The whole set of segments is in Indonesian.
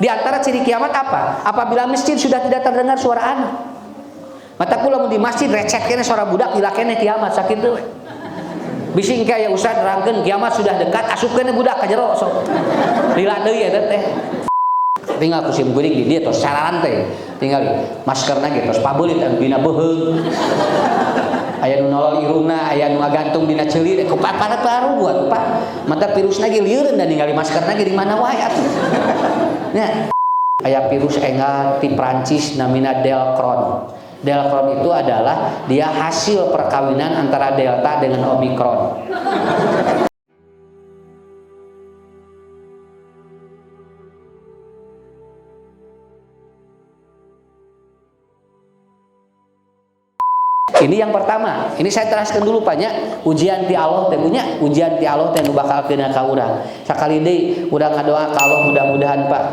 Di antara ciri kiamat apa? Apabila masjid sudah tidak terdengar suara anak. Mata kula di masjid recet kene suara budak gila kene kiamat sakitu. Bising kayak ustaz rangkeun kiamat sudah dekat asup kene budak ka jero sok. Lila deui eta teh. Tinggal kusim guring di dia tos sararan teh. Tinggal maskerna ge tos pabelit anu dina beuheung. Aya nu nolol irungna, aya nu ngagantung dina ceulir, ku paru buat Pak. Mata virusna ge lieureun dan ningali maskerna ge di mana wae atuh. Nya aya virus engal ti Prancis namina Delcron. Delcron itu adalah dia hasil perkawinan antara Delta dengan Omicron. Ini yang pertama. Ini saya teraskan dulu banyak ujian ti Allah teh punya ujian ti Allah teh nu bakal kena ka urang. Sakali deui urang ngadoa ka Allah mudah-mudahan Pak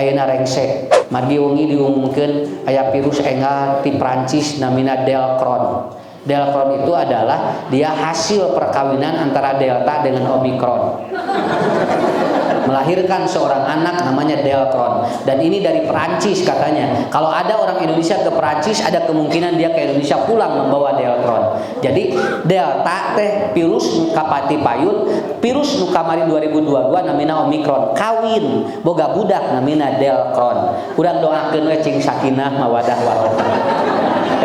ayeuna rengsek. Margi wengi diumumkeun aya virus engal ti Prancis namina Delcron. Delcron itu adalah dia hasil perkawinan antara Delta dengan Omicron. Melahirkan seorang anak namanya Delcron, dan ini dari Perancis katanya. Kalau ada orang Indonesia ke Perancis, ada kemungkinan dia ke Indonesia pulang membawa Delcron. Jadi Delta teh virus kapati payun, virus nu kamari 2022 namina Omicron, kawin boga budak namina Delcron. Urang doakeun we cing sakinah mawadah warahmah.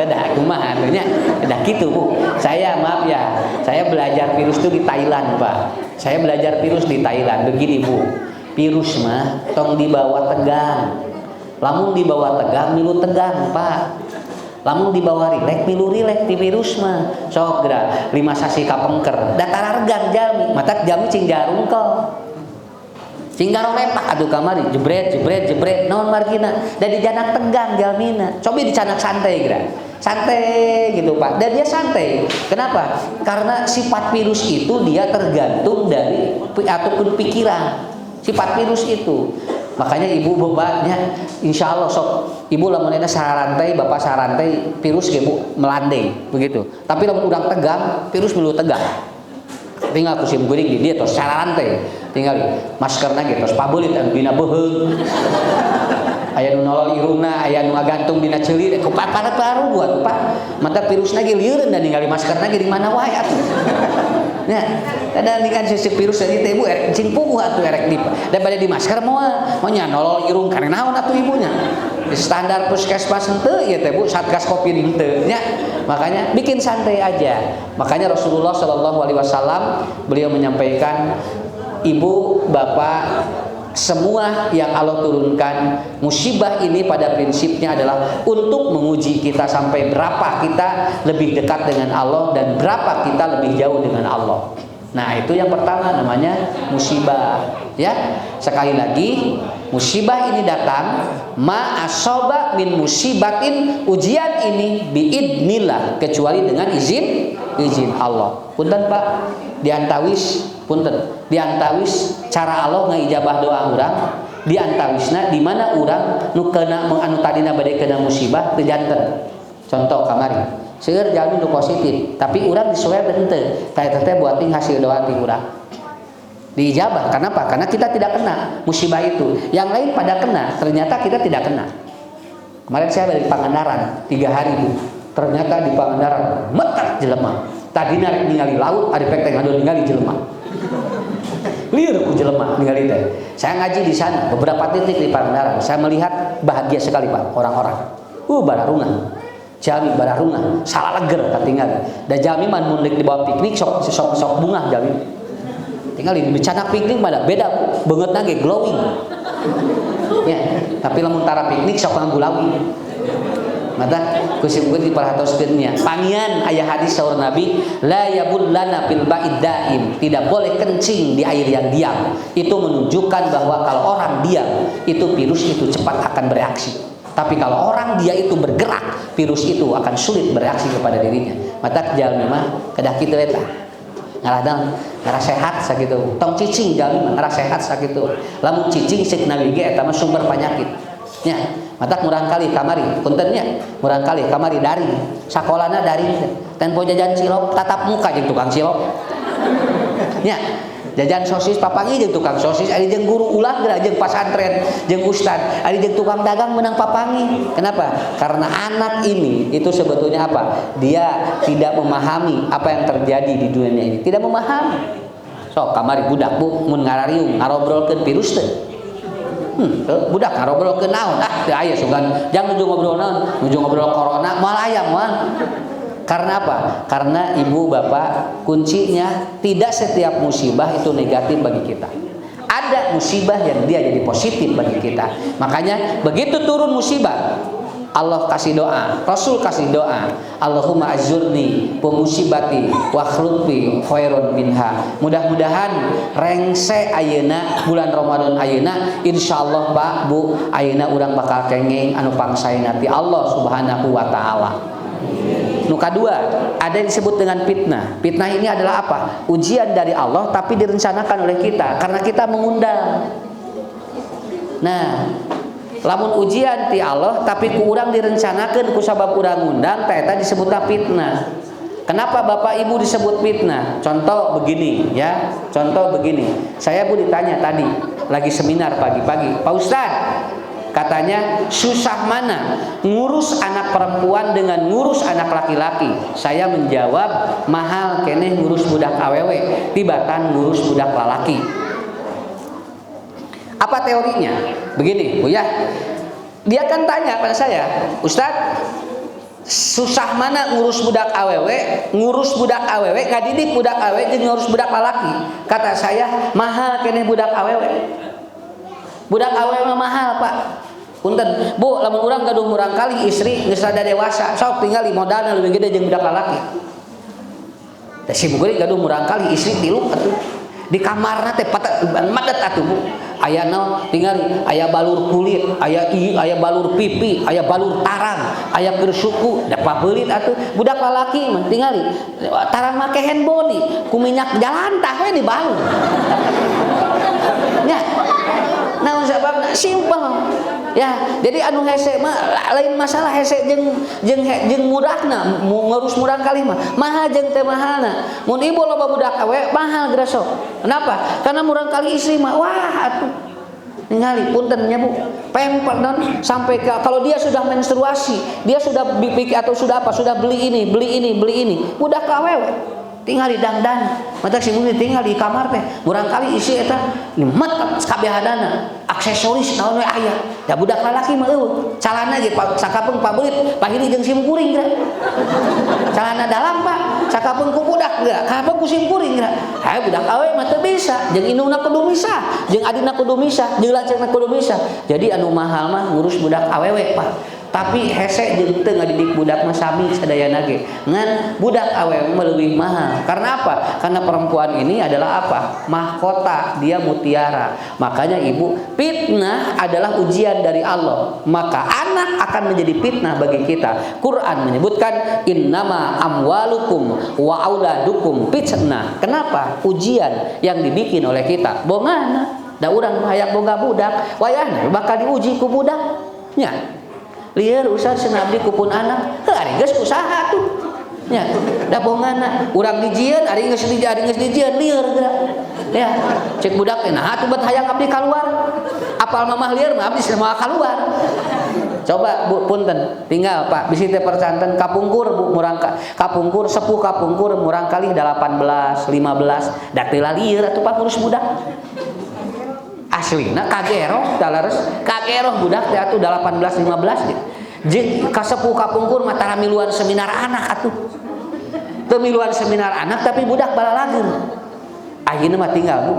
Dah kumaha atunya? Dah kitu Bu. Saya maaf ya, saya belajar virus itu di Thailand Pak. Saya belajar virus di Thailand. Begini Bu, virus mah tong dibawa tegang. Lamun dibawa tegang milu tegang Pak. Lamun dibawa rilek milu rilek di virus mah. Sok geura 5 sasi kapengker. Datar regang jalmi, mata jami cing jarungkel. Cing garong lepak atuh kamari jebret naon margina da dijanak tegang jalmina. Coba dicanak santai geura. Santai gitu Pak, dan dia santai. Kenapa? Karena sifat virus itu dia tergantung dari ataupun pikiran sifat virus itu. Makanya ibu bapaknya insya Allah sok ibu lamun eta sarantai bapak sarantai virus ge Bu melandai begitu. Tapi lamun udang tegang virus milu tegang. Tinggal kusim guring di dia tos sarantai. Tinggal maskerna ge tos pabelit anu dina beuheung. Aya nu nolol irungna, aya nu ngagantung dina ceulir, ku paru buat Pak. Mata virusna ge lieureun dan ningali maskerna ge di mana wae atuh. Nya, kada ningan sisik virus tadi teh ibu cing puguh atuh erek di daripada di masker moal nya nolol irung kana naon atuh ibunya. Di standar puskesmas henteu ieu teh Bu, Satgas Covid henteu nya. Makanya bikin santai aja. Makanya Rasulullah sallallahu alaihi wasallam beliau menyampaikan ibu, bapak, semua yang Allah turunkan musibah ini pada prinsipnya adalah untuk menguji kita sampai berapa kita lebih dekat dengan Allah dan berapa kita lebih jauh dengan Allah. Nah itu yang pertama namanya musibah ya. Sekali lagi musibah ini datang ma asoba min musibatin, ujian ini biidnillah kecuali dengan izin Allah. Punten Pak diantawis punten diantawis cara Allah ngaijabah doa urang diantawisna di mana urang nu kena anu tadina bade kena musibah teu janten. Contoh kamari seueur jalmi nu positif tapi urang disweb henteu ta eta teh buating hasil doa ti urang diijabah. Kenapa? Karena kita tidak kena musibah itu, yang lain pada kena, ternyata kita tidak kena. Kemarin saya dari Pangandaran 3 hari Bu, ternyata di Pangandaran metak jelema tadina rek ningali laut ada pek teh ngadu ningali jelema lieur ku jelema ningali teh. Saya ngaji di sana beberapa titik di Pangandaran, saya melihat bahagia sekali Pak orang-orang bararungan jami bararungan salah leger katinggal da jami man mun di bawah piknik sok bunga jami tinggal di bencana piknik mah beda beungeutna ge glowing ya, tapi lamun tara piknik sok nggulawi mata kusim geus diperhatoskeun nya pangian aya hadis saur Nabi la yabullana fil ba'id daim, tidak boleh kencing di air yang diam. Itu menunjukkan bahwa kalau orang diam itu virus itu cepat akan bereaksi, tapi kalau orang dia itu bergerak virus itu akan sulit bereaksi kepada dirinya. Mata jalmi mah kedah kitu eta ngaradang ngara sehat sakitu tong cicing jalmi mah ngara sehat sakitu. Lamun cicing ceuk Nabi ge eta mah sumber penyakit nya. Mata murang kali kamari puntennya murang kali kamari dari sakolana dari tempo jajan cilok tatap muka jeung tukang cilok nya jajan sosis papangi jeung tukang sosis, ari jeung guru ulah geura jeung pasantren jeung ustad, ari jeung tukang dagang menang papangi. Kenapa? Karena anak ini itu sebetulnya apa? Dia tidak memahami apa yang terjadi di dunia ini, tidak memahami. Sok kamari budak bu mun ngarariung ngarobrolkeun virus teh. Budak ngarobrolkeun naon? Teu aya sugan jang nuju ngobrol naon? Nuju ngobrol corona moal aya moal. Karena apa? Karena ibu bapak kuncinya tidak setiap musibah itu negatif bagi kita. Ada musibah yang dia jadi positif bagi kita. Makanya begitu turun musibah, Allah kasih doa, Rasul kasih doa, Allahumma azurni pemusibati wa khlufi khairun minha. Mudah-mudahan rengse ayeuna bulan Ramadan ayeuna insyaallah Pak Bu ayeuna urang bakal kenging anu pangsaena ti Allah Subhanahu wa taala. Nu kedua, ada yang disebut dengan fitnah. Fitnah ini adalah apa? Ujian dari Allah tapi direncanakan oleh kita karena kita mengundang. Nah, lamun ujian ti Allah tapi ku urang direncanakeun ku sabab urang ngundang teh eta disebutna fitnah. Kenapa Bapak Ibu disebut fitnah? Contoh begini ya. Contoh begini. Saya Bu ditanya tadi lagi seminar pagi-pagi, Pak Ustadz, katanya susah mana ngurus anak perempuan dengan ngurus anak laki-laki. Saya menjawab mahal keneh ngurus budak awewe tibatan ngurus budak lalaki. Apa teorinya? Begini Bu ya. Dia kan tanya pada saya, Ustadz, susah mana ngurus budak awewe, ngadidik budak awewe jeung ngurus budak lalaki. Kata saya mahal keneh budak awewe. Budak awewe mahal Pak. Punten, Bu, lamun urang gaduh murang kali istri geus rada dewasa, sok tinggal modalna leuwih gede jeung budak lalaki. Teh si bugeuring gaduh murang kali istri 3 atuh. Di kamarna teh madet atuh Bu. Aya naon tingali, aya balur kulit, aya balur pipi, aya balur tarang, aya keur suku, da pabeulit atuh. Budak lalaki mah tingali tarang make hand body, ku minyak jalantah we dibalur. Ya. Naon sababna? Simpel. Ya, jadi anu hese mah lain masalah hese jeung mudahna ngurus murang kali mah mahal jeung teu mahalna. Mun ibu loba budak awe mahal geura sok. Kenapa? Karena murang kali istri mah wah atuh. Ningali punten nya Bu. Pamper non sampai kalau dia sudah menstruasi, dia sudah pikir atau sudah apa? Sudah beli ini. Budak awewe tinggal di dangdan mata si mungkin tinggal di kamar teh murang kali isi eta nimet kabehadana aksesoris naon we aya da budak lalaki mah eueuh calana ge sakapeung pabeulit pahili jeung sim kuring geura calana dalam Pak sakapeung ku budak geura kapeung ku sim kuring geura hae budak awe mah teu bisa jeung indungna kudu misah jeung adina kudu misah jeung lanceukna kudu misah jadi anu mahal mah ngurus budak awewe Pak. Tapi hese jeung teu ngadidik budak mah sami sadayana ge. Ngan budak awewe mah leuwih mahal. Karena apa? Karena perempuan ini adalah apa? Mahkota, dia mutiara. Makanya Ibu, fitnah adalah ujian dari Allah. Maka anak akan menjadi fitnah bagi kita. Quran menyebutkan innama amwalukum wa auladukum fitnah. Kenapa? Ujian yang dibikin oleh kita. Bongana, da urang hayang boga budak, wayahna bakal diuji ku budak. Nya. Lieur usah senabdi kupun anak ari geus usaha tuh nya da bongana urang dijieun ari geus dijieun lieur geura ya cek budak teh nah atuh bet hayang abdi kaluar apal mamah lieur mah abdi moal kaluar coba Bu punten tinggal Pak bisi teh percanten kapungkur Bu murang kapungkur sepuh kapungkur murang kali 18 15 da teu lieur atuh Pak ngurus budak aslina kageroh dalares kageroh budak teh atuh 18 15 ge jeung kasepuh kapungkur mah tara miluan seminar anak atuh teu miluan seminar anak tapi budak balalageun ayeuna mah tinggal Bu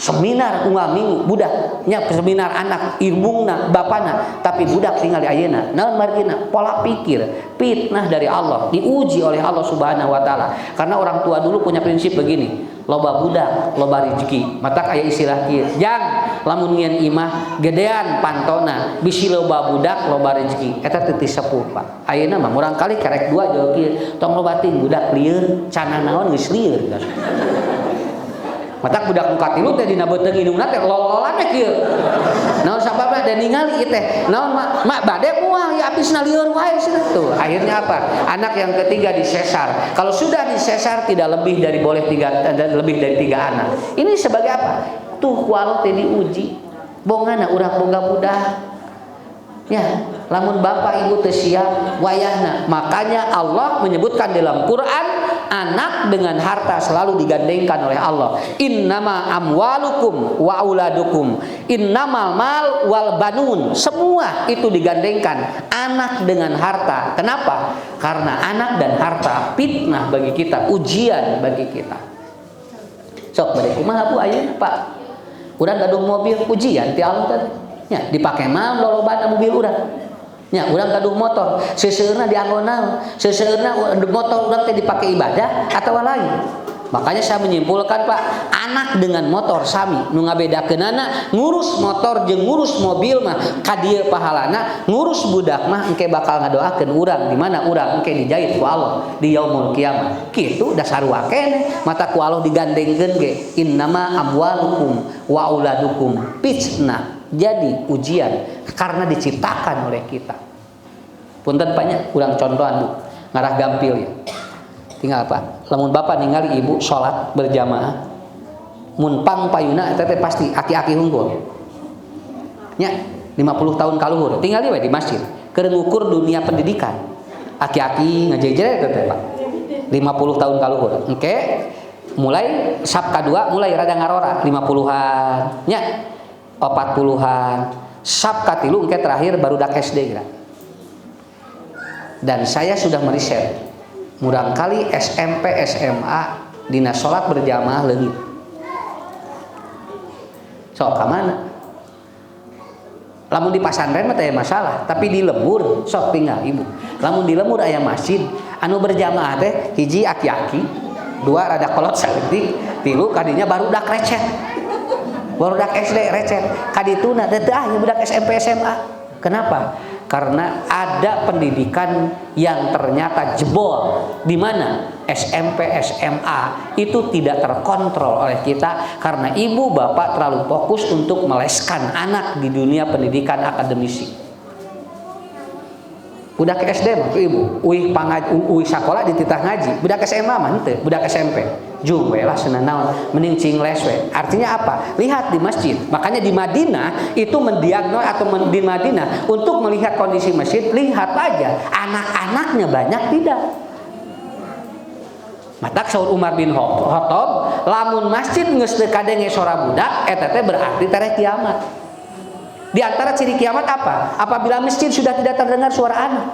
seminar unggal minggu budak nya seminar anak ilmuna bapana tapi budak tinggal di ayeuna naon margina pola pikir fitnah dari Allah diuji oleh Allah Subhanahu wa taala karena orang tua dulu punya prinsip begini loba budak loba rezeki matak aya istilah kieu jang lamun ngieun imah gedean pantona bisi loba budak loba rezeki eta teu sepuh Pak ayeuna mah urang kali karek dua jauh kieu tong lobating budak lieur cana naon geus lieur Matak budak nu katilu teh dina beuteung indungna teh lololan teh kieu. Naon sababna da ningali teh. Naon mak bade moal ya abisna lieur wae cenah tuh. Akhirnya apa? Anak yang ketiga disesar. Kalau sudah disesar tidak lebih dari 3 anak. Ini sebagai apa? Tuh ku Allah teh diuji. Bongana urang boga budak. Ya, lamun bapak ibu teu siap wayahna. Makanya Allah menyebutkan dalam Quran anak dengan harta selalu digandengkan oleh Allah. Innama amwalukum wa auladukum innamal mal wal banun. Semua itu digandengkan anak dengan harta. Kenapa? Karena anak dan harta fitnah bagi kita, ujian bagi kita. Sok bade kumaha Bu ayeuna Pak? Urang gaduh mobil ujian ti Allah teh. Ya, dipake mah lolobana mobil urang. Ya, urang gaduh motor, seseueurna dianggo naon? Seseueurna motor urang teh dipake ibadah atawa lain. Makanya saya menyimpulkan Pak, anak dengan motor sami, nu ngabedakeunana ngurus motor jeung ngurus mobil mah ka dieu pahalana, ngurus budak mah engke bakal ngadoakeun urang di mana urang engke dijahit ku Allah di yaumul kiamat. Kitu da sarua keneh, mata ku Allah digandengkeun ge. Innama amwalukum wa auladukum fitnah. Jadi ujian karena diciptakan oleh kita. Punten banyak kurang contohan Bu, ngarah gampil ya. Tinggal apa? Lamun bapak ningali ibu sholat berjamaah, mun pang payuna eta teh pasti aki-aki hunggul. Nya 50 tahun kaluhur, tinggal we di masjid. Keur ngukur dunia pendidikan. Aki-aki ngajejere teh Pak. 50 tahun kaluhur. Engke mulai sab kadua mulai rada ngarora 50-an. Nya 40-an. Sab katilu engke terakhir barudak SD kira. Dan saya sudah meriset, murangkali SMP SMA dina salat berjamaah leungit. Sok ka mana? Lamun di pasantren mah teh masalah, tapi di lembur sok tinggal ibu. Lamun di lembur aya masjid anu berjamaah teh hiji aki-aki, dua rada kolot saeutik, tilu kadinya barudak recet. Barudak SD recet. Kadituna teh teu aya budak SMP SMA. Kenapa? Karena ada pendidikan yang ternyata jebol, di mana SMP SMA itu tidak terkontrol oleh kita karena ibu bapak terlalu fokus untuk meleskan anak di dunia pendidikan akademisi. Budak SD mah ibu, uih sakola dititah ngaji. Budak SMA mah henteu, budak SMP. Jung we lah cenah naon, mending cingles we. Artinya apa? Lihat di masjid. Makanya di Madinah itu mendiagnos atau di Madinah untuk melihat kondisi masjid, lihat aja anak-anaknya banyak tidak. Matak saur Umar bin Khattab, lamun masjid geus teu kadenge sora budak, eta teh berarti tere kiamat. Di antara ciri kiamat apa? Apabila masjid sudah tidak terdengar suara anak.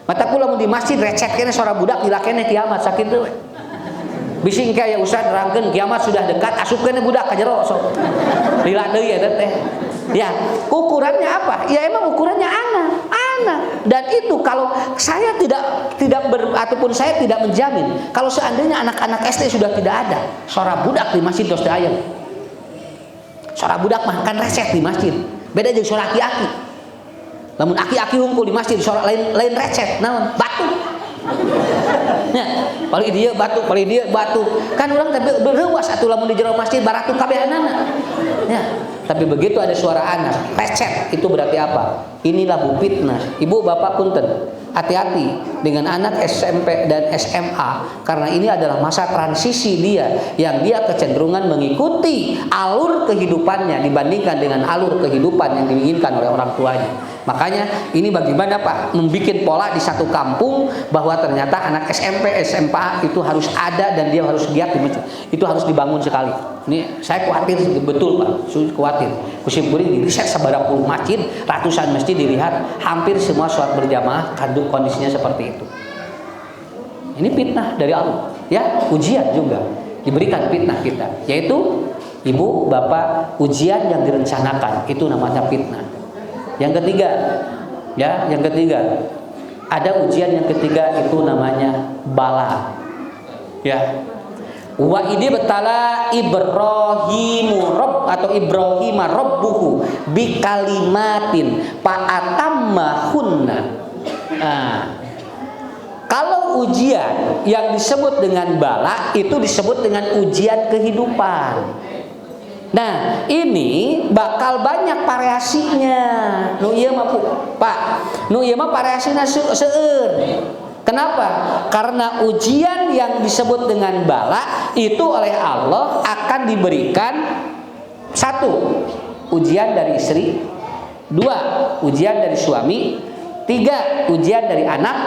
Matak pula mun di masjid recet kene suara budak dilakene kiamat sakitu we. Bising ke aya ustaz nerangkeun kiamat sudah dekat, asupkeun budak ka jero sok. Lila deui eta teh. Ya, ukurannya apa? Ya emang ukurannya anak. Dan itu kalau saya ataupun saya tidak menjamin kalau seandainya anak-anak SD sudah tidak ada, suara budak di masjid dos teu aya. Suara budak mah kan recet di masjid. Beda jeung suara aki-aki. Lamun aki-aki hungkul di masjid suara lain recet, naon? Batu. Ya, paling dia batu. Kan orang tapi berheuwas atuh lamun di jero masjid baratu kabehanana. Ya, tapi begitu ada suara anak, recet, itu berarti apa? Inilah bu fitnah. Ibu bapak punten, hati-hati dengan anak SMP dan SMA karena ini adalah masa transisi dia yang dia kecenderungan mengikuti alur kehidupannya dibandingkan dengan alur kehidupan yang diinginkan oleh orang tuanya. Makanya ini bagaimana Pak membuat pola di satu kampung bahwa ternyata anak SMP, SMA itu harus ada dan dia harus giat di masjid. Itu harus dibangun sekali. Ini saya khawatir betul Pak, khawatir. Kusimkuring di riset sabaraha puluh masjid, ratusan masjid dilihat hampir semua sholat berjamaah kandung kondisinya seperti itu. Ini fitnah dari Allah, ya ujian juga diberikan fitnah kita, yaitu ibu bapak ujian yang direncanakan itu namanya fitnah. Yang ketiga, ada ujian yang ketiga itu namanya bala. Ya. Wa idi betala Ibrahimu Rabb atau Ibrahim Rabbuhu bi kalimatin fa atammahunna. Kalau Kalau ujian yang disebut dengan bala itu disebut dengan ujian kehidupan. Nah, ini bakal banyak variasinya. Nu ieu mah Pak, nu ieu mah variasina seueur. Kenapa? Karena ujian yang disebut dengan bala itu oleh Allah akan diberikan: satu, ujian dari istri; dua, ujian dari suami; tiga, ujian dari anak;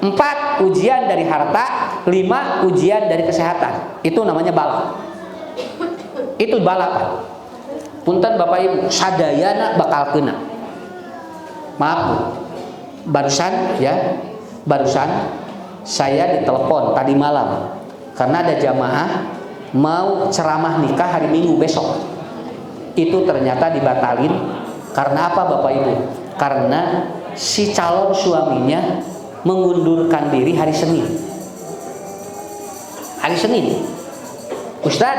empat, ujian dari harta; lima, ujian dari kesehatan. Itu namanya bala. Itu bala, Pak. Punten Bapak Ibu, sadayana bakal kena. Maaf Bu, barusan saya ditelepon tadi malam karena ada jamaah mau ceramah nikah hari Minggu besok. Itu ternyata dibatalin. Karena apa Bapak Ibu? Karena si calon suaminya mengundurkan diri hari Senin. Hari Senin. Ustad,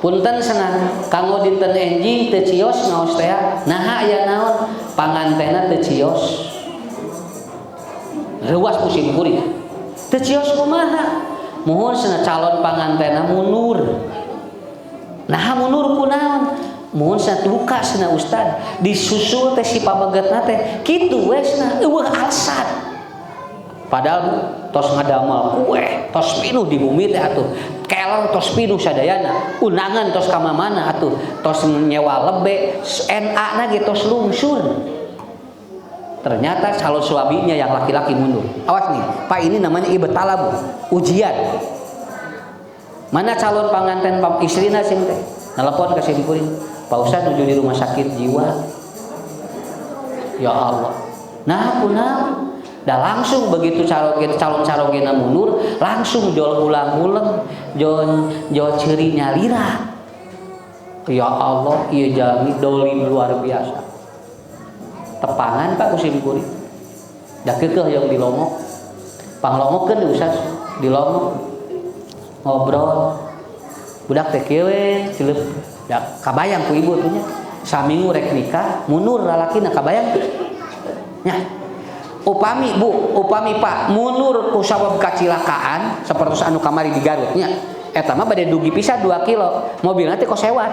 punten senang kanggo dinten enjing teu cios ngaos teh. Naha aya naon? Pangantena teu cios. Reuas musim kuring. Teu cios kumaha? Mohon cenah calon pangantena mundur. Nah mundur kunaon? Mohon cenah luka cenah Ustad. Disusul teh si pabegetna teh kitu we cenah eueuh alasan. Padahal tos ngadamel kue, tos pinuh di bumi teh atuh. Keler tos pinuh sadayana. Undangan tos ka mana atuh. Tos nyewa lebe, NA na ge tos lungsur. Ternyata calon suaminya yang laki-laki mundur. Awas nih, Pak, ini namanya ibtala Bu, ujian. Mana calon panganten istrina sim teh? Nelpon ka sim kuring, Pak Ustaz nuju di rumah sakit jiwa. Ya Allah. Nah, kunaon? Dah langsung begitu calon carogena mundur, langsung jol ulang-ulang, jol ceuri nyalira. Ya Allah, ieu jalmi dolim luar biasa. Tepangan Pak kusim kuring. Da keukeuh yang dilomok. Panglomokkeun Ustaz, dilomok. Ngobrol. Budak teh kieu we, cileup. Da kabayang ku ibu tuh nya. Saminggu rek nikah, mundur lalakina kabayang teu? Nya. Upami Pak mundur ku sabab kacilakaan sapertos anu kamari di Garut nya. Eta mah bade dugi pisan 2 kilo. Mobilna teh kosewat.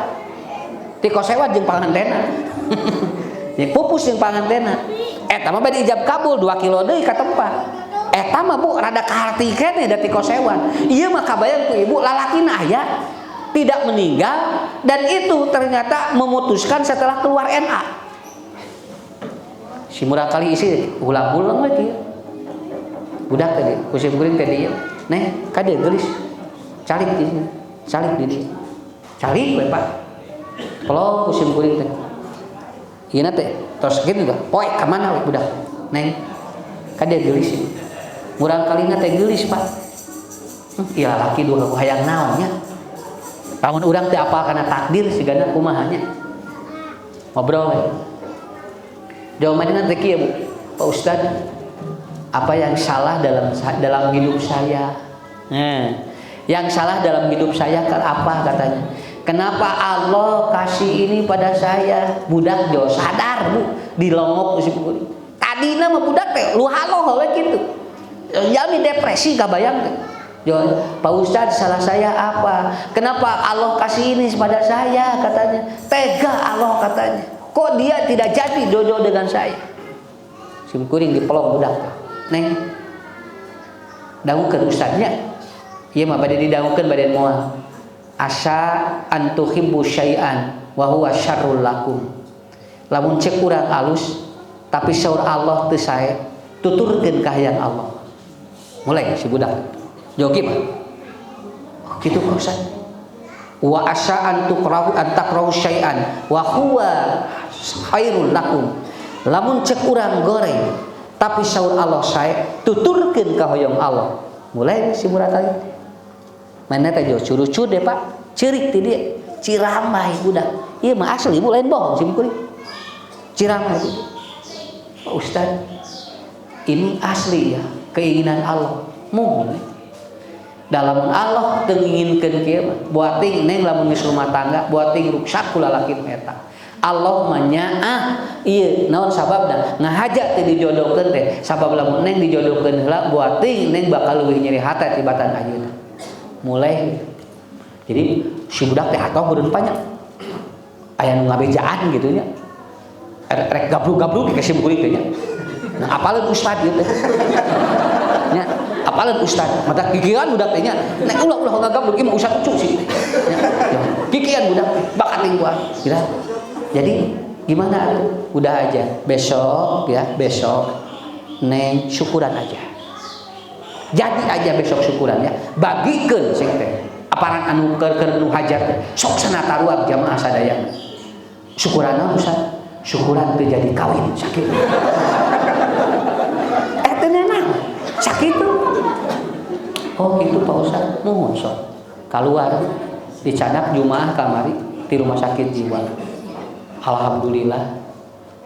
Ti kosewat jeung pangantena. Yang pupus yang pangantena. Eta mah bade ijab kabul 2 kilo deui ka tempat. Eta mah Bu rada kaharti keneh da ti kosewan. Ieu mah kabayang ku ibu lalakina aya tidak meninggal dan itu ternyata memutuskan setelah keluar NA. Si murah kali isi ulang-ulang we kieu. Budak tadi kusim kuring teh dieu. Neh, kade geulis. Calik di sini. Calik di dieu. Calik we Pak. Kalau kusim kuring teh. Ieu teh tos kitu da. Poe ka mana we budak? Neng. Kade geulis. Murang kalina teh geulis Pak. Iya laki dua hayang naon nya. Lamun urang teh apal kana takdir sigana kumaha nya. Ngobrol we. Jawabannya teh kieu Bu. Pak Ustaz, apa yang salah dalam hidup saya? Yang salah dalam hidup saya apa katanya? Kenapa Allah kasih ini pada saya? Budak jo sadar Bu, dilongok si Bu. Tadina mah budak teh lu halo we kitu. Jami depresi kabayang teh. Jo, Pak Ustaz, salah saya apa? Kenapa Allah kasih ini pada saya katanya? Tega Allah katanya. Kok dia tidak jadi jodoh dengan saya? Sim kuring dipelong budak. Neng, dawukeun ustadznya. Ieu mah bade didawukeun bade moal. Asa antuhibbu syai'an wa huwa syarrul lakum. Lamun cek urang alus tapi saur Allah teu sae, tuturkeun ka hayang Allah. Mulai si budak. Joki mah. Oh, kitu ka Ustaz. Wa asa antakrahu syai'an wa huwa khairul lakum. Lamun cek urang goreng tapi saur Allah sae, tuturkeun ka hoyong Allah. Mulai si murah tadi. Mana teh jo curucu deh Pak. Ceurik ti dieu. Ciramai budak. Ieu mah asli ibu lain bohong sim kuring. Ciramai itu. Pak Ustaz, ini asli ya keinginan Allah. Mohon dalam Allah tenginginkeun kieu mah buating neng lamun geus rumah tangga buating ruksak ku lalaki eta. Allah mah nyaah iya naon sababna ngahaja teh dijodohkeun teh sabab lamun neng dijodohkeun heula buat ting neng bakal leuwih nyeri hate tibatan ayeuna mulai jadi si budak teh atoh beureun panjang aya nu ngabejaan gitu nya rek gabluk-gabluk ke sim kuring teh nya nah apaleun ustad ieu teh nya apaleun ustad mata kikiran budak teh nya nek ulah ngagabluk ieu mah ustad ucu sih nya kikiran budak bakat ning gua kira jadi gimana udah aja besok neng syukuran aja jadi aja besok syukuran ya bagikeun sing teh aparan anu keur nu hajat sok sana taruak jamaah sadaya syukuranna Ustaz syukuran teu jadi kawin sakit teu nenang sakit oh gitu Pak Ustaz mohon sok keluar dicanak Jumaah kamari di rumah sakit jiwa alhamdulillah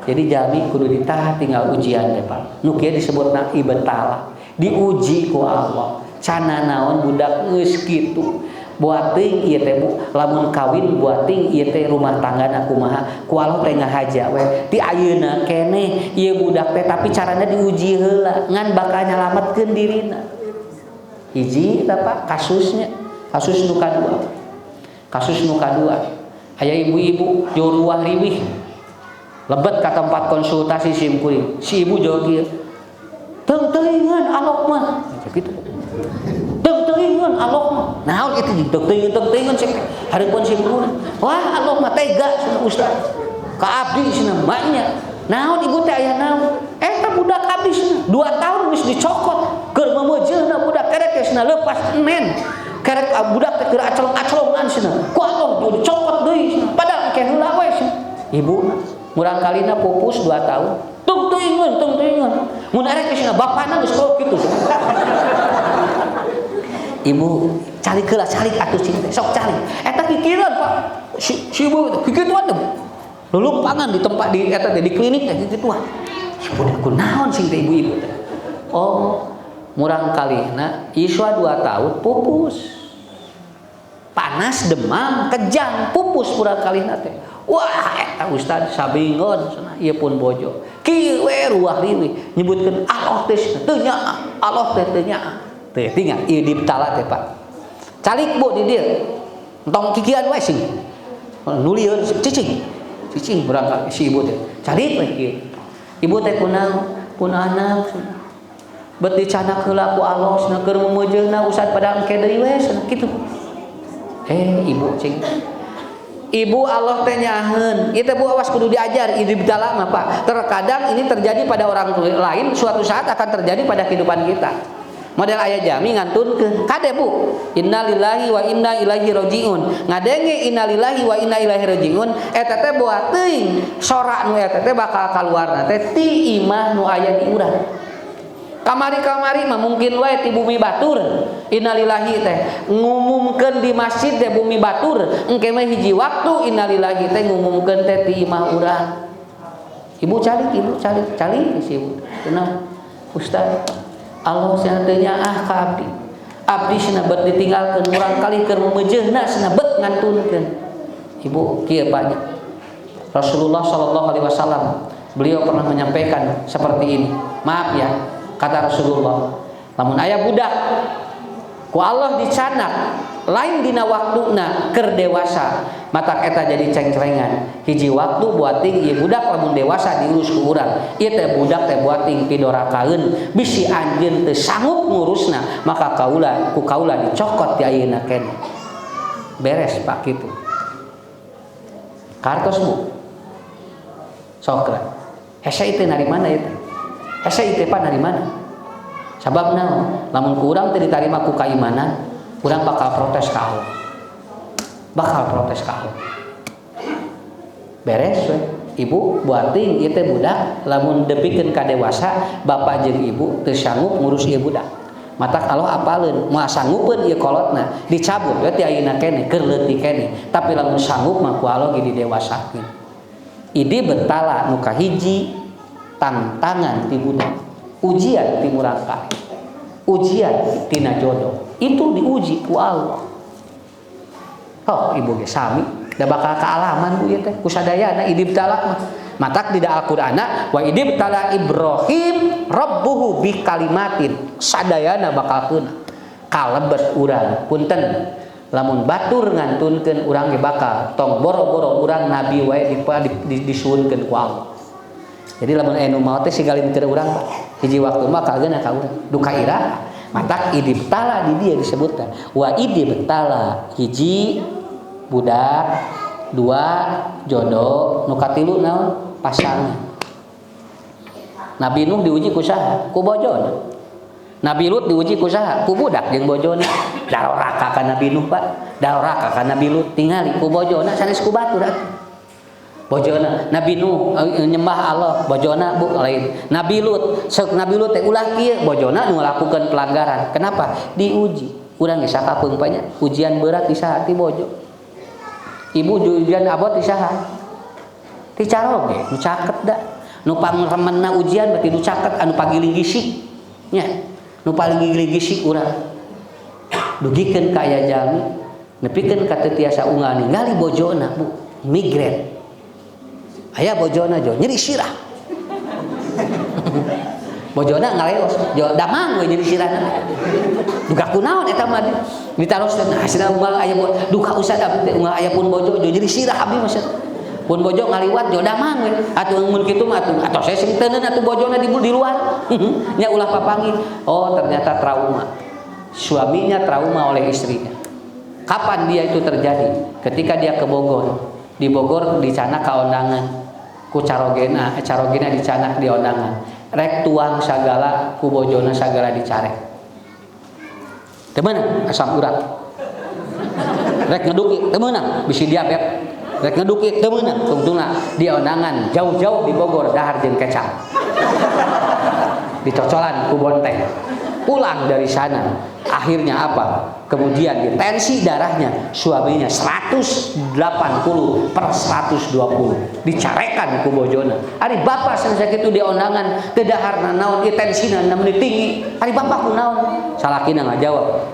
jadi jami kudu ditahan tinggal ujian deh Pak nu kieu disebutna ibtala diuji ku Allah cana naon budak geus kitu buat ting ieu teh Bu lamun kawin buat ting ieu teh rumah tanggana kumaha ku Allah teh ngahaja we ti ayeuna keneh ieu budak teh tapi carana diuji heula ngan bakal nyalametkeun dirina hiji eta Pak kasus nu kadua aya ibu-ibu joruah riwih lebet ka tempat konsultasi sim kuring si ibu jawab kieu teuing-teuingan alok mah gitu teuing-teuingan alok mah naon kitu teuing-teuingan cek hareupeun sim kuring wah alok mah tega cenah ustaz ka abdi cenah maknya naon ibu teh aya naon eta budak abdi cenah 2 tahun geus dicokot keur memeujeuhna budak kerek geus leupas men karek budak teh keur acolong-acolongan cenah ku Allah dicokot deui cenah padahal engke heula we cenah ibu murang kalina pupus 2 tahun teuing-teuingan mun arek cenah bapana geus kok kitu ibu calik heula calik atuh cing teh sok calik eta kikiran Pak si ibu kikituan teh lulumpangan di tempat di eta teh di klinik teh kikituan budak kunaon sing teh ibu-ibu teh oh murang kalina iswa 2 tahun pupus panas demam kejang pupus murang kalina teh wah eta ustad sabingon cenah ieu pun bojo kieu we ruah riwih nyebutkeun Allah teh teu nyaah Allah teh teu nyaah teu tinggal ieu dibtala teh Pak calik Bu di dieu entong kikian we sing nulieun cicing berangkat si ibu teh calik we kieu ibu teh kunaon pun anak bet dicanak heula ku Allah cenah keur memeujeuhna usad pada engke deui we cenah kitu ibu cing ibu Allah teh nyaheun ieu teh Bu awas kudu diajar ibtala mah Pak terkadang ini terjadi pada orang lain suatu saat akan terjadi pada kehidupan kita model aya jami ngantunkeun kade Bu innalillahi wa inna ilaihi rajiun ngadenge innalillahi wa inna ilaihi rajiun eta teh boa teuing sora nu eta teh bakal kaluarna teh ti imah nu aya di urang kamari-kamari mah mungkin wae ti bumi batur innalillahi teh ngumumkeun di masjid teh bumi batur engke mah hiji waktu innalillahi teh ngumumkeun teh ti imah urang ibu calik si ibu kenal ustaz Allah cenah teu nyaah ka abdi cenah bet ditinggalkeun urang kali keur memeujeuhna cenah bet ngantunkeun ibu kieu banyak Rasulullah sallallahu alaihi wasallam beliau pernah menyampaikan seperti ini maaf ya kata Rasulullah lamun aya budak ku Allah dicanak lain dina waktuna keur dewasa matak eta jadi cengcrengan hiji waktu buating ieu budak lamun dewasa diurus ku urang ieu teh budak teh buating pidorakaeun bisi anjeun teu sanggup ngurusna maka ku kaula dicokot di ayeuna keneh beres Pak kitu kartos Bu sokra hese itu dari mana itu hese itu Pak dari mana sabab naon lamun ku urang teu ditarima ku kaimanan urang bakal protes ka Allah beres we ibu buating ieu teh budak lamun depikeun ka dewasa bapak jeung ibu teu sanggup ngurus ieu budak matak Allah apaleun moal sanggupkeun ieu kolotna dicabut we ti ayeuna keneh keur leutik keneh tapi lamun sanggup mah ku Allah ge didewasakeun idi betala nu kahiji tantangan ti budak ujian ti murang kali ujian tina jodoh itu diuji ku Allah ibu ge sami da bakal kaalaman Bu ieu teh ku sadayana idib talak mah Matak tidak Al-Qur'ana wa idibtala Ibrahim rabbuhu bi kalimatin sadayana bakalkeun kalebet urang punten lamun batur ngantunkeun urang ge bakal tong boro-boro urang nabi wae disuunkeun ku Allah. Jadi lamun anu maot teh sigalin keur urang hiji waktu mah kageuna ka urang duka ira matak idibtala di dia disebutkan wa idibtala hiji budak dua jodoh nu katilu naon pasangan. Nabi Nuh diuji ku saha? Ku bojona. Nabi Lut diuji ku saha? Ku budak jeung bojona. Daroraka ka Nabi Nuh, Pak. Daroraka ka Nabi Lut tingali ku bojona sanes ku batur atuh. Bojona Nabi Nuh nyembah Allah, bojona bu lain. Nabi Lut, sok Nabi Lut teh ulah kieu, bojona nu ngalakukeun pelanggaran. Kenapa? Diuji. Urang geus sakapeung nya ujian berat di saha ti bojo. Ibu ujian abot di saha? Ti caroge, nu caket da. Nu pangremenna ujian berarti nu caket anu pagiling gisik. Nya, nu paling gisik urang. Dugikeun ka aya jalmi, nepikeun ka teu tiasa unggal ningali bojona, Bu, migren. Aya bojona jo nyeri sirah. Bojona ngaleos, jo damang we nyeri sirahna. Duka kunaon eta mah ditaroskeun hasilna unggal aya duka usah abdi unggal aya pun bojo jo nyeri sirah abdi mah. Pun bojo ngaliwat jo damang we. Atuh mun kitu mah atuh saya sing teuneun atuh bojona di luar. Nya ulah papanggih. Oh, ternyata trauma. Suaminya trauma oleh istrinya. Kapan dia itu terjadi? Ketika dia ke Bogor. Di Bogor dicanak ka ondangan. Ku carogena dicanak di ondangan. Rek tuang sagala ku bojona sagala dicarek. Teu meunang asam urat. Rek ngeduki teu meunang bisi diabet. Rek ngeduki teu meunang tungtungna di ondangan jauh-jauh di Bogor dahar jeung kecap. Dicocolan ku bonteng. Pulang dari sana, akhirnya apa? Kemudian tensi darahnya suaminya 180 per 120 dicarekan ku bojona. Ari bapak sakitu di ondangan teu daharna naon ieu tensina namun tinggi. Ari bapak kunaon? Salakina ngajawab,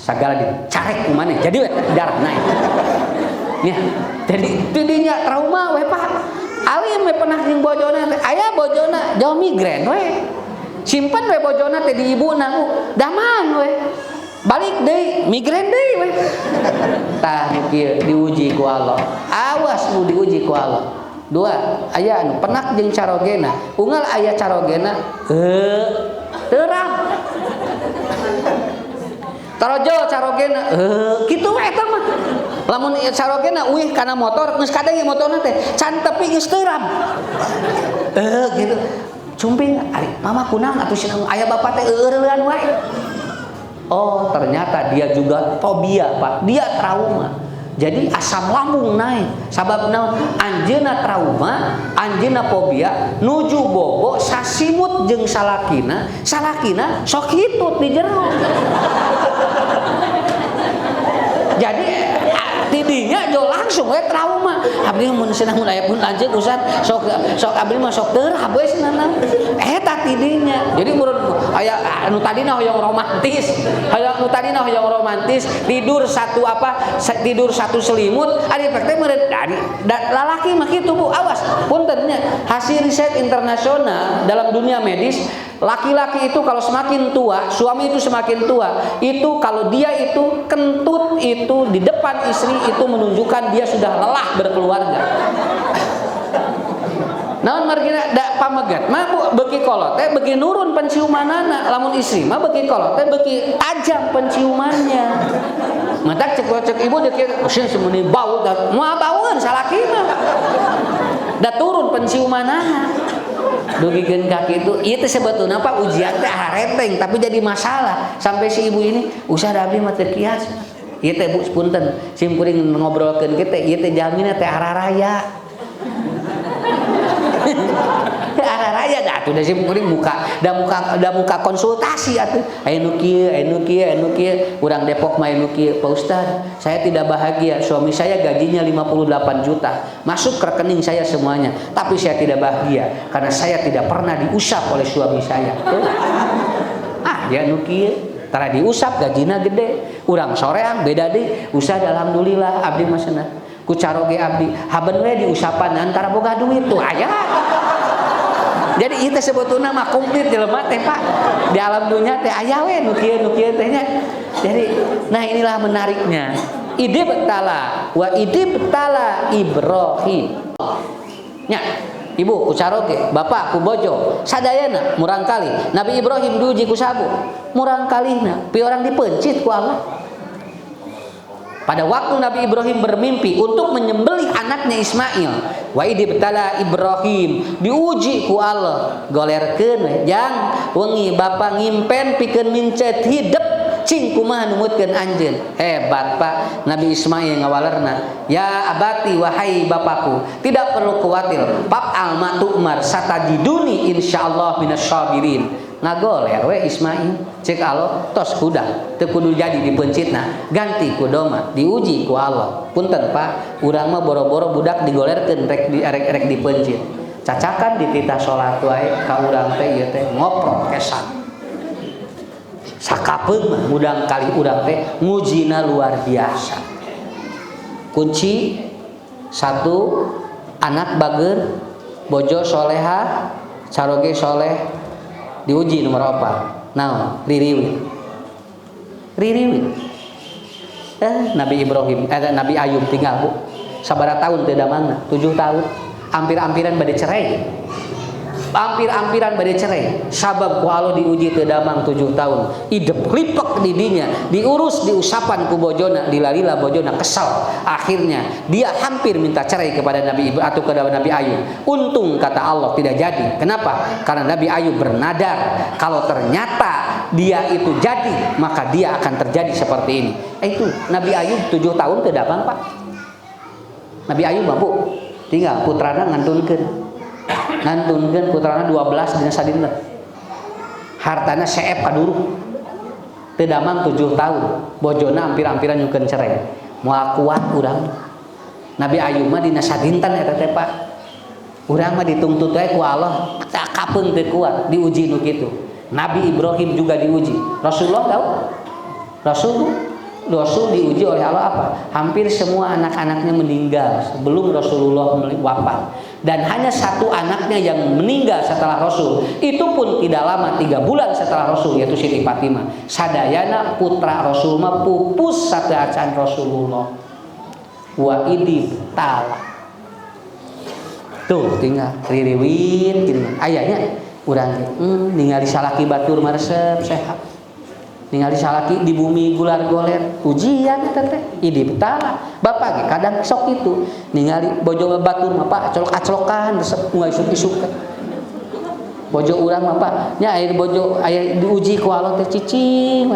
sagala dicarek ku maneh. Jadi darah naik. Ya, jadi tidinya trauma we Pak. Alim we pernah jeung bojona teh, aya bojona jauh migren we. Simpen we bojona teh di ibuna ku, damang we. Balik deui, migren deui we. Tah kieu diuji ku Allah. Awas nu diuji ku Allah. Dua, aya anu penak jeung carogena. Unggal aya carogena, terang. Tarojo carogena, kitu we eta mah. Lamun carogena uih kana motor, geus kadenge motorna teh can tepi geus teuram. Gitu. Cumping, ari mama kunaon atuh cenah aya bapak teh eureuleuan wae. Oh, ternyata dia juga fobia, Pak. Dia trauma. Jadi asam lambung naik. Sabab naon? Anjeunna trauma, anjeunna fobia, nuju bobo sasimut jeung salakina sok hitut di jero. Jadi tidinya jo langsung we trauma. Abdi mun cenah mun aya pun lanjut usan sok abdi mah sok teurah we cenah. Eta tidinya. Jadi urang aya anu tadina hoyong romantis. Anu tadina hoyong romantis, tidur satu selimut, ari efek teh meureun lalaki mah kitu Bu. Awas, punten nya. Hasil riset internasional dalam dunia medis, laki-laki itu kalau semakin tua, suami itu semakin tua, itu kalau dia itu kentut itu di depan istri itu menunjukkan dia sudah lelah berkeluarga. Naon margina da pamegat mah Bu beuki kolot teh beuki nurun penciumanana, lamun istri mah beuki kolot teh beuki tajam penciumannya. Matak cek ibu deu kieu usin semeuni bau da moal baueun salakina. Da turun penciumanana. Dugikeun ka kitu, ieu teh sebetulna Pak ujian teh hareteng tapi jadi masalah sampai si ibu ini usah da abdi mah teu kias. Ieu teh Bu punten simkuring ngobrolkeun kieu teh ieu teh jalmina teh araraya. Araraya dah atuh da simkuring muka konsultasi atuh. Aya nu kieu urang Depok mah anu kieu Pak Ustaz. Saya tidak bahagia, suami saya gajinya 58 juta. Masuk ke rekening saya semuanya, tapi saya tidak bahagia karena saya tidak pernah diusap oleh suami saya. Ya nu kieu tara diusap gajina gede. Urang soreang beda deui. Ustaz alhamdulillah abdi mah cenah. ku caroge abdi haben we diusapan antara boga duit tuh aya. Jadi itu sebetulnya mah komplit jelema teh Pak. Di alam dunia teh aya we nu kieu teh nya. Jadi nah inilah menariknya. Idibtala wa idibtala Ibrahim. Nya, ibu ku caroge, bapak ku bojo, sadayana murang kali. Nabi Ibrahim diuji ku sabu. Murang kalina, pi orang dipencit ku Allah. Pada waktu Nabi Ibrahim bermimpi untuk menyembelih anaknya Ismail, wa idibtala Ibrahim diuji ku Allah. Golerkeun we, jang wengi bapa ngimpen pikeun mincet hidup cing kumaha numutkeun anjeun. Hebat Pak. Nabi Ismail ngawalerna, ya abati wahai bapakku, tidak perlu khawatir. Fa'al ma tu'mar satajiduni insyaallah minasyabirin. Ngagoler we Ismail cek Allah tos kuda teu kudu jadi dipencitna ganti ku doma diuji ku Allah. Punten Pak, urang mah boro-boro budak digolerkeun rek dipencit. Cacakan dititah salat wae ka urang teh ieu teh ngoprok kesan. Sakapeung mah mudang kali urang teh ngujina luar biasa. Kunci 1 anak bager, bojo soleha, caroge soleh. Diuji nomor 4. Naon? Ririwit. Nabi Ibrahim, Nabi Ayub tinggal Bu. Sabaraha tahun teu damangna? 7 tahun. Ampir-ampiran bade cerai. Ampir-ampiran bade cerai. Sabab ku Allah diuji teu damang 7 tahun. Idep lipek di dinya, diurus diusapan ku bojona, dilalila bojona kesal. Akhirnya dia hampir minta cerai kepada Nabi Ibrahim atau kepada Nabi Ayub. Untung kata Allah tidak jadi. Kenapa? Karena Nabi Ayub bernadar kalau ternyata dia itu jadi, maka dia akan terjadi seperti ini. Itu Nabi Ayub 7 tahun teu damang Pak. Nabi Ayub Bu tinggal putrana ngantunkeun putrana 12 dina sadina. Hartana seep kaduru. Teu damang 7 tahun. Bojona ampir-ampiran nyukeun cerai. Moal kuat urang. Nabi Ayub mah dina sadinten eta teh Pak. Urang mah dituntut wae ku Allah, tak kapeung teu kuat, diuji nu kitu. Nabi Ibrahim juga diuji. Rasulullah tahu? Rasul diuji oleh Allah apa? Hampir semua anak-anaknya meninggal sebelum Rasulullah wafat. Dan hanya 1 anaknya yang meninggal setelah Rasul. Itu pun tidak lama, 3 bulan setelah Rasul, yaitu Siti Fatimah. Sadayana putra Rasul mah pupus sateacan Rasulullah. Wa idibtala. Tuh tinggal ririwit gini. Ayahnya urang ningali salaki batur maresep sehat. Ningali salaki di bumi gular goler ujian eta teh idibtala. Bapak ge kadang sok itu ningali bojo batur mah Pak acolok-acolokan resep unggal isuk-isuk teh. Bojo urang mah Pak nya aya bojo aya diuji ku Allah teh cicing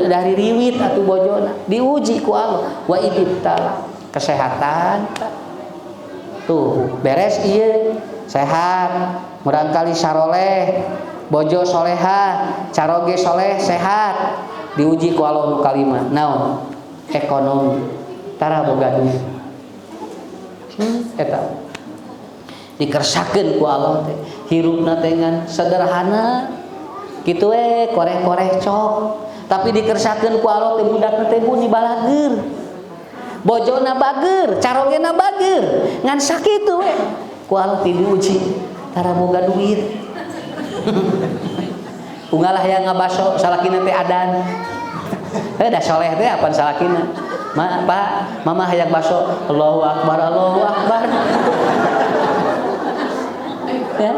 dari riwit atuh bojona diuji ku Allah wa idibtala kesehatan tuh beres ieu sehat murang kali saroleh bojo soleha, caroge soleh sehat, diuji ku Allah nu kalima. Naon? Ekonomi. Tara boga duit. Eta. Dikersakeun ku Allah teh. Hirupna teh ngan sederhana. Kitu we koreh-koreh cok. Tapi dikersakeun ku Allah teh budakna teh buni balager. Bojona bager, carogena bager. Ngan sakitu we. Ku Allah teh diuji. Tara boga duit. Unggalah yang ngabaso salakina teh adan. Da soleh teh apaan salakina? Pak, mama hayang baso. Allahu akbar, Allahu akbar. Ya.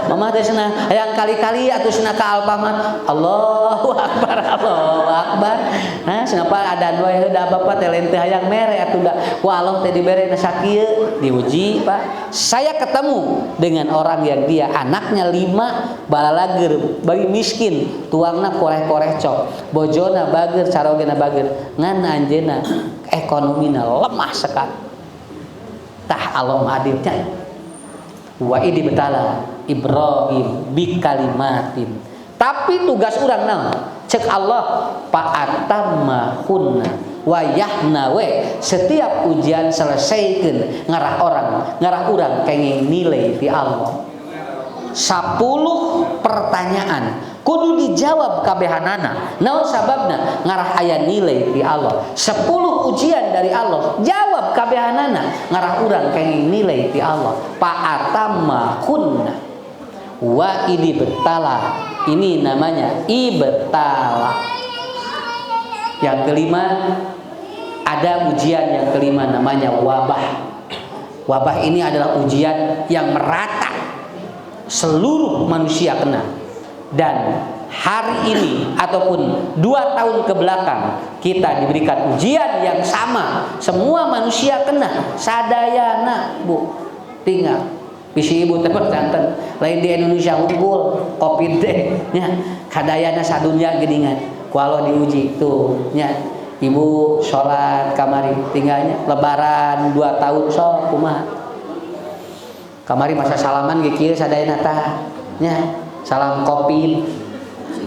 Mama teh cenah hayang kali-kali atuh cenah ka Alfamart. Allahu akbar, Allahu akbar. Nah, cenah pa adan wae da bapak teh lain teh hayang mere atuh da ku Allah teh diberena sakieu, diuji, Pak. Saya ketemu dengan orang yang dia anaknya 5 balalager, bagi miskin, tuangna koreh-koreh cok. Bojona bager, carogena bager. Ngan anjeunna ekonomina lemah sekali. Tah Allah adilnya. Wa idibtala Ibrahim bi kalimatin. Tapi tugas urang naon? Cek Allah fa'atamma kunna wa yahna we setiap ujian selesaikeun ngarah urang kenging nilai ti Allah. 10 pertanyaan kudu dijawab kabehanana. Naon sababna? Ngarah aya nilai di Allah. 10 ujian dari Allah, jawab kabehanana, ngarah urang kenging nilai di Allah. Fa'atamma kunna wa idibtala. Ini namanya ibtala. Yang kelima, ada ujian yang kelima namanya wabah. Wabah ini adalah ujian yang merata, seluruh manusia kena. Dan hari ini ataupun 2 tahun ke belakang kita diberikan ujian yang sama, semua manusia kena sadayana, Bu. Tinggal bisi ibu teh janten lain di Indonesia unggul Covid teh nya kadayana sadunya geuningan ku Allah diuji tuh nya. Ibu sholat kamari tinggalnya lebaran 2 tahun sok kumaha kamari masa salaman ge kieu sadayana tah nya salam Covid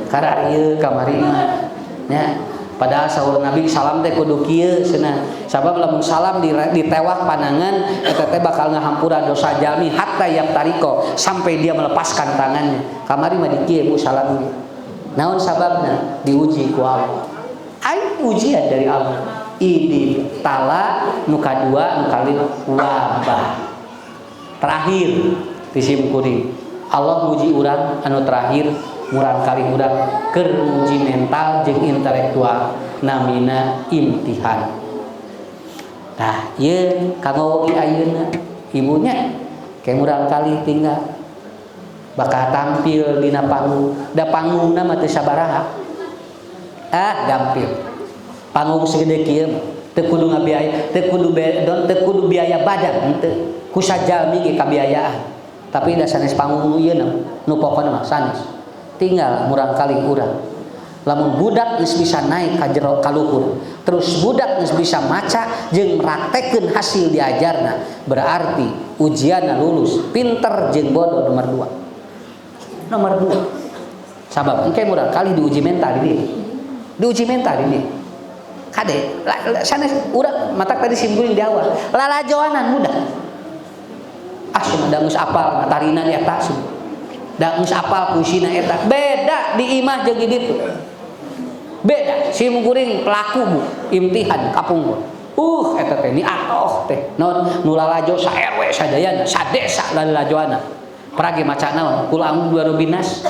karena ieu kamari mah nya. Padahal saur Nabi salam teh kudu kieu cenah. Sabab lamun salam ditewak panangan eta teh bakal ngahampura dosa jami hatta yaftariko sampai dia melepaskan tangannya. Kamari mah dikieu Bu salam ge. Naon sababna? Diuji ku Allah. Ai ujian dari Allah. Idi tala nu kadua nu kalima wabah. Terakhir tisim kuring. Allah nguji urang anu terakhir murang kali urang keur uji mental jeung intelektual namina imtihan. Tah ieu kanggo ayeuna ibunya ke murang kali tinggal bakal tampil dina panggung. Da panggungna mah teu sabaraha. Gampil. Panggung segede kieu teu kudu ngabiaya, teu kudu biaya badan henteu. Ku sajalmi ge kabiayaan. Tapi da sanes panggung nu ieu nu pokona mah sanes. Tinggal murang kali urang. Lamun budak geus bisa naik ka jero ka luhur, terus budak geus bisa maca jeung praktekkeun hasil diajarna, berarti ujianna lulus. Pinter jeung bodoh nomor 2. Nomor 2. Sabab engke murang kali diuji mental di dieu. Diuji mental di dieu. Kade sanes urang matak tadi simkuring di awal. Lalajoanan mudah. Asuh da geus apal matarina eta asuh. Da geus apal puisina eta. Beda di imah jeung di ditu. Beda simkuring pelaku Bu, imtihan kapungkur. Eta teh ni atoh teh. Naon nu lalajo sa RW sadayana, sa desa lalajoana. Paragi maca naon? Qul a'udzu birabbinas.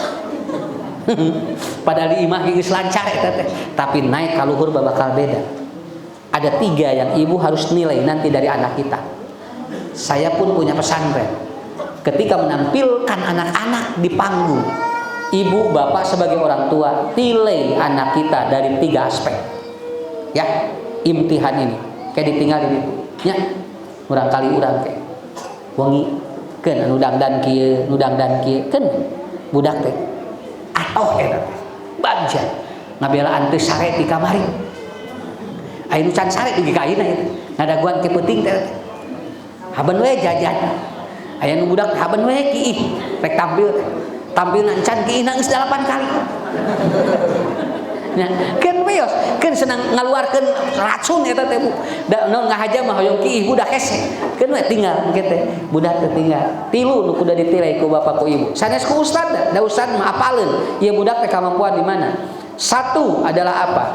Padahal di imah geus lancar eta teh, tapi naik ka luhur bakal beda. Ada 3 yang ibu harus nilai nanti dari anak kita. Saya pun punya pesantren. Ketika menampilkan anak-anak di panggung, ibu bapak sebagai orang tua nilai anak kita dari 3 aspek. Ya, imtihan ini kayak ditinggal di ditu. Nya, urang kali urang ke. Wengi keun anu dangdan kieu, nu dangdan kieu keun budak teh. Atoh eta teh. Bagja. Ngabelaan teh sare di kamari. Aya nu can sare dugi ka ayeuna eta. Ngadaguan ke peuting teh. Haban we jajan. Aya nu budak haban we kiih rek tampil nancan kiih geus 8 kali. Nah, keun beos, keun senang ngaluarkeun racun eta teh Bu. Da naon ngahaja mah hoyong kiih budak hese. Keun we tinggal engke teh budak teh tinggal. 3 nu kudu ditilai ku bapak ku ibu. Sanes ku ustad da ustad mah apaleun. Ieu budak teh kamampuan di mana? 1 adalah apa?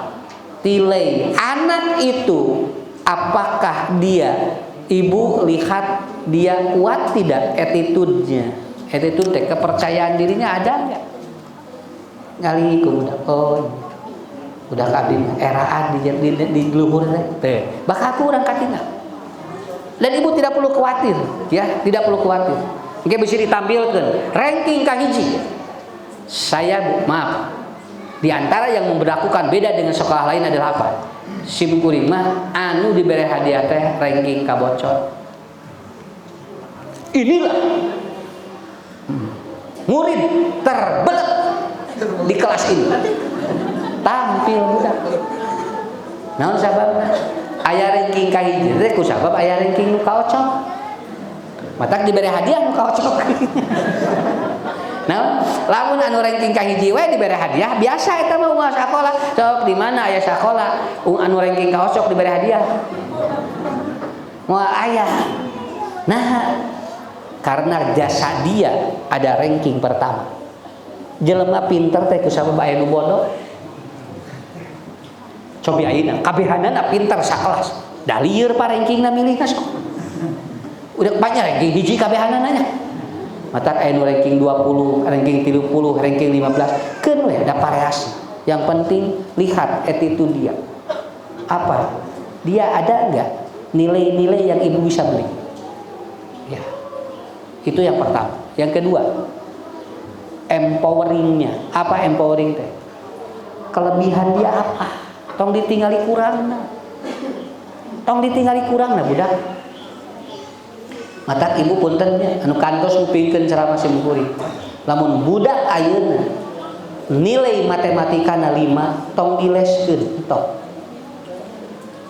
Tilai anak itu apakah dia ibu lihat dia kuat tidak attitude-nya. Attitude teh kepercayaan dirinya ada enggak? Ngali ku budak. Oh, budak abdi eraan di luhur teh. Bakal kurang katingal. Dan ibu tidak perlu khawatir, ya, tidak perlu khawatir. Engke bisa ditampilkan ranking kahiji. Saya Bu, maaf. Di antara yang memberlakukan beda dengan sekolah lain adalah apa? Sim kuring mah anu diberi hadiah teh ranking kabocor. Inilah murid terbelet di kelas ini. Tampil budak. Naon sababna? Aya ranking kahiji teh ku sabab aya ranking nu kaocok. Matak diberi hadiah nu kaocok. Nah, lamun anu ranking kahiji we diberi hadiah biasa eta mah unggal sakola. Sok di mana aya sakola anu ranking kaocok diberi hadiah? Moal aya. Nah, Karena jasa dia ada ranking pertama. Jelema pinter teh kusabab aya nu bodoh. Cobi ayeuna kabehanana pinter sakelas. Da lieur pa rankingna milihna sok. Udah banyak ranking hiji kabehanana nya. Matak aya nu ranking 20, ranking 30, ranking 15, keun we da variasi. Yang penting lihat attitude dia. Apa? Dia ada enggak nilai-nilai yang ibu bisa beli? Ya. Itu yang pertama. Yang kedua, empoweringnya. Apa empowering teh? Kelebihan dia apa? Tong ditinggali kurangna. Tong ditinggali kurangna budak. Matak ibu puntennya anu kantos ngupingkeun ceramah simkuring. Lamun budak ayeuna nilai matematikana 5 tong dileskeun tong.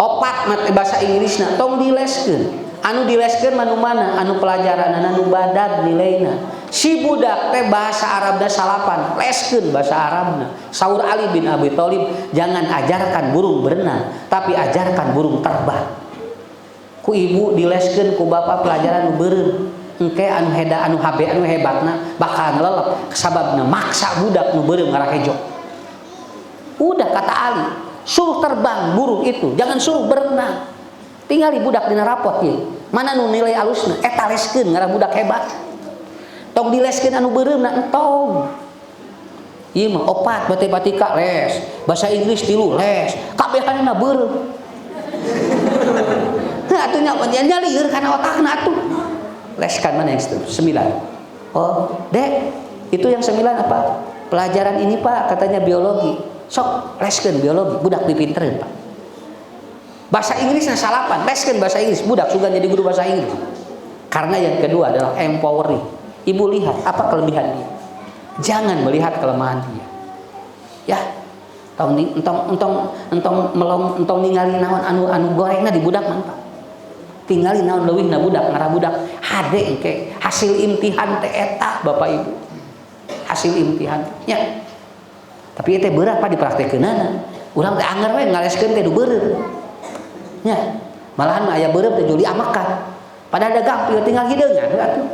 4 bahasa Inggrisna tong dileskeun. Anu dileskeun manu mana? Anu pelajaran anu badag nilaina. Si budak teh bahasa Arabna salapan, leskeun bahasa Arabna. Saur Ali bin Abi Thalib, jangan ajarkan burung berenang, tapi ajarkan burung terbang. Ku ibu dileskeun ku bapak pelajaran nu beureum. Engke anu heda anu habe anu hebatna bakal ngelelep sababna maksa budak nu beureum ngarahejo. Udah kata Ali, suruh terbang burung itu, jangan suruh berenang. Tinggali budak dina rapot ye. Mana nu nilai alusna? Eta leskeun ngaran budak hebat. Tong dileskeun anu beureumna entong. Ieu mah 4 matematika les, bahasa Inggris 3 les, kabehanana beureum. Nah, atuh nya lieur kana otakna atuh. Leskan mana yang 9? Oh, Dek, itu yang 9 apa? Pelajaran ini Pak, katanya biologi. Sok leskeun biologi, budak dipintereun Pak. Bahasa Inggrisnya salapan, leskeun bahasa Inggris, budak juga jadi guru bahasa Inggris. Karena yang kedua adalah empowering. Ibu lihat apa kelebihan dia. Jangan melihat kelemahan dia. Ya. Entong ningali naon anu gorengna di budak mah. Tinggali naon leuwihna budak ngarah budak hade engke hasil imtihan teh eta Bapak Ibu. Hasil imtihan. Ya. Tapi teh beurah pa dipraktekeunana. Urang teh anger we ngaleskeun teh du beureum. Ya. Malahan aya beureum teh juli amakan. Padahal ada gampil tinggal hideungnya atuh.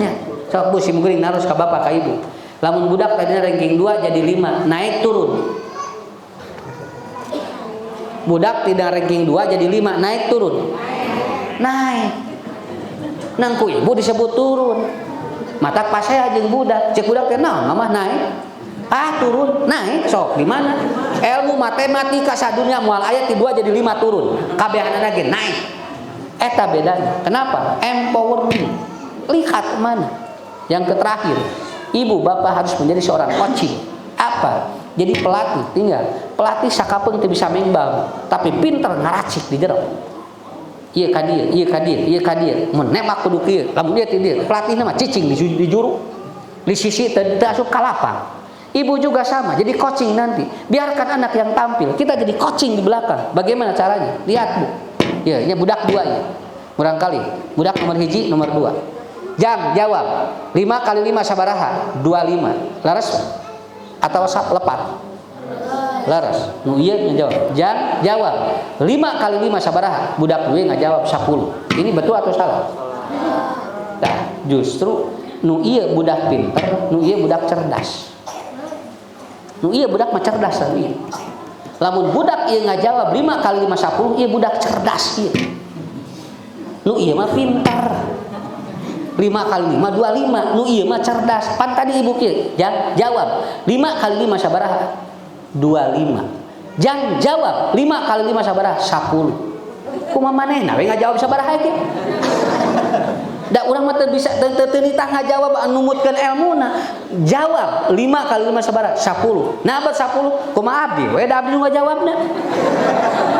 Ya, sok Bu simkuring naros ka bapak ka ibu. Lamun budak tadinya ranking 2 jadi 5, naik turun. Budak tidak ranking 2 jadi 5, naik turun. Naik. Nang ku ibu disebut turun. Matak pasea jeung budak, cek budak teh naon mamah naik. Ah turun, naik sok di mana? Ilmu matematika sadunya moal aya ti 2 jadi 5 turun. Kabehanana ge naik. Eta bedanya. Kenapa? Empowering. Lihat mana. Yang terakhir, ibu bapak harus menjadi seorang coaching. Apa? Jadi pelatih. Tinggal pelatih sakapeung teu bisa membang, tapi pinter ngaracik di jero. Ieu ka dieu, ieu ka dieu, ieu ka dieu. Mun nembak kudu kieu, lamun dieu ti dieu. Pelatihna mah cicing di juru. Di sisi teu asup ka lapang. Ibu juga sama, jadi coaching nanti. Biarkan anak yang tampil, kita jadi coaching di belakang. Bagaimana caranya? Lihat Bu. Ya, ini budak 2 ya. Murangkali. Budak nomor 1, nomor 2. Jam jawab. 5 kali 5 sabaraha? 25. Laras atau lepat? Laras. Nu ieu ngajawab. Jam jawab. 5 kali 5 sabaraha? Budak 2 ngajawab 10. Ini betul atau salah? Nah, justru nu ieu budak pinter, nu ieu budak cerdas. Nu ieu budak mah cerdas ieu. Lamun budak ieu ngajawab 5 kali 5 10, ieu budak cerdas ieu. Nu ieu mah pintar. 5 kali 5 25, nu ieu mah cerdas. Pan tadi ibu kieu, jawab 5 kali 5 sabaraha? 25. Jang jawab 5 kali 5 sabaraha? 10. Kumaha manehna we ngajawab sabaraha ge? Da urang mah teu bisa teu nitah ngajawab anu numutkeun ilmuna. Jawab 5 kali 5 sabaraha? 10. Nah abad 10 kumaha abdi? We da abdi nu ngajawabna.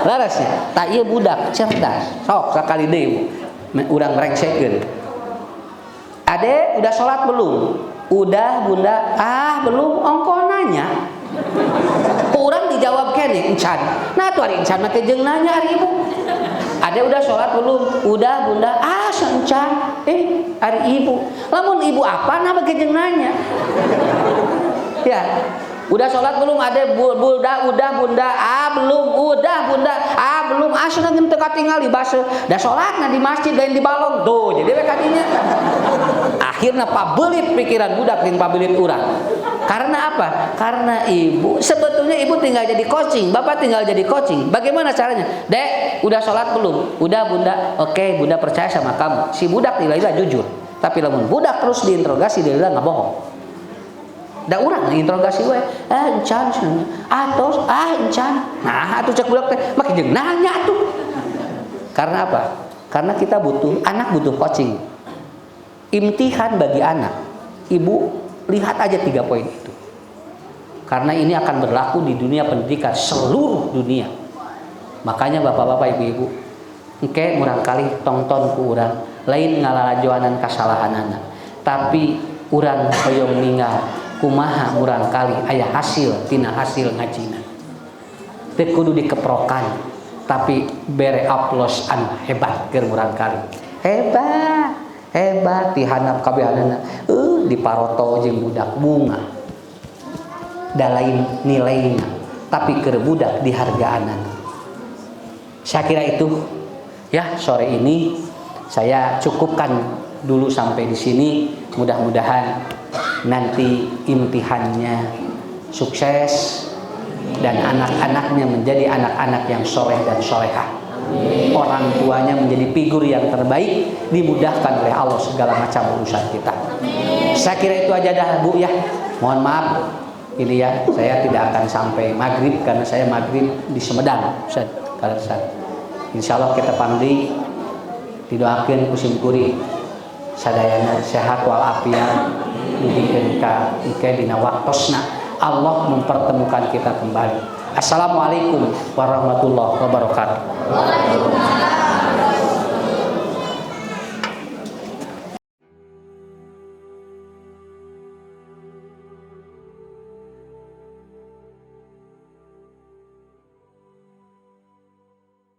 Larasnya, tah ieu budak cerdas. Sok sakali deui urang rengsekeun. Ade udah sholat belum? Udah Bunda. Ah belum, ongko nanya. Kurang dijawab kene encan. Nah tuh hari encan mah teh jeung nanya ari ibu. Ade udah sholat belum? Udah Bunda. Ah encan. Ari ibu. Lamun ibu apa nama ke jeung nanya? Ya. Udah sholat belum? Ada bunda, udah bunda. Belum, udah bunda. Belum. Sudah teu katingal di base. Da sholatna di masjid lain di balong. Tuh, jadi we kadinya. Akhirnya pabelit pikiran budak jeung pabelit urang. Karena apa? Karena ibu, sebetulnya ibu tinggal jadi coaching, bapak tinggal jadi coaching. Bagaimana caranya? Dek, udah sholat belum? Udah bunda. Oke, bunda percaya sama kamu. Si budak lila jujur. Tapi lamun budak terus diinterogasi, dia nggak bohong. Da urang interogasi we, encan atos, encan. Nah, atuh cek budak teh, make jeung nanya tuh. Karena apa? Karena kita anak butuh coaching. Imtihan bagi anak. Ibu, lihat aja 3 poin itu. Karena ini akan berlaku di dunia pendidikan seluruh dunia. Makanya bapak-bapak, ibu-ibu, engke murang kali tongton ku urang, lain ngalalajoanan kasalahanana. Tapi urang hoyong ninggal kumaha murang kali aya hasil tina hasil ngajina. Teu kudu dikeprokan, tapi bere aplaus anu hebat keur murang kali. Hebat dihanap kabehanana. Diparoto jeung budak bunga. Da lain nilaina, tapi keur budak dihargaanana. Saya kira itu ya, sore ini saya cukupkan dulu sampai di sini. Mudah-mudahan nanti imtihannya sukses dan anak-anaknya menjadi anak-anak yang soleh dan solehah. Orang tuanya menjadi figur yang terbaik, dimudahkan oleh Allah segala macam urusan kita. Saya kira itu aja dah Bu ya. Mohon maaf ini ya, saya tidak akan sampai maghrib karena saya maghrib di Sumedang. Insya Allah kita pandi didoakan kusimkuri sadayana sehat walafiat, diberikan ka dina waktosna Allah mempertemukan kita kembali. Assalamualaikum warahmatullahi wabarakatuh.